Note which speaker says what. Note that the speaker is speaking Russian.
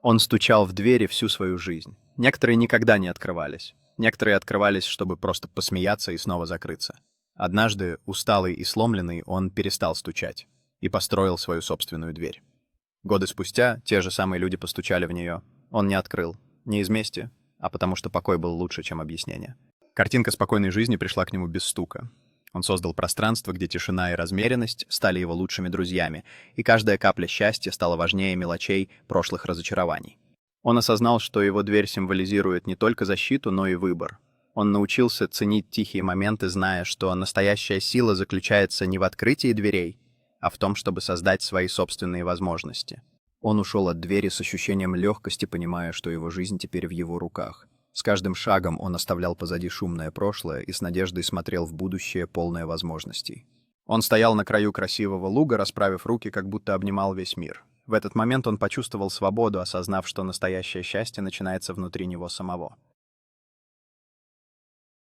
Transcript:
Speaker 1: Он стучал в двери всю свою жизнь. Некоторые никогда не открывались. Некоторые открывались, чтобы просто посмеяться и снова закрыться. Однажды, усталый и сломленный, он перестал стучать и построил свою собственную дверь. Годы спустя те же самые люди постучали в нее. Он не открыл. Не из мести, а потому что покой был лучше, чем объяснение. Картинка спокойной жизни пришла к нему без стука. Он создал пространство, где тишина и размеренность стали его лучшими друзьями, и каждая капля счастья стала важнее мелочей прошлых разочарований. Он осознал, что его дверь символизирует не только защиту, но и выбор. Он научился ценить тихие моменты, зная, что настоящая сила заключается не в открытии дверей, а в том, чтобы создать свои собственные возможности. Он ушел от двери с ощущением легкости, понимая, что его жизнь теперь в его руках. С каждым шагом он оставлял позади шумное прошлое и с надеждой смотрел в будущее, полное возможностей. Он стоял на краю красивого луга, расправив руки, как будто обнимал весь мир. В этот момент он почувствовал свободу, осознав, что настоящее счастье начинается внутри него самого.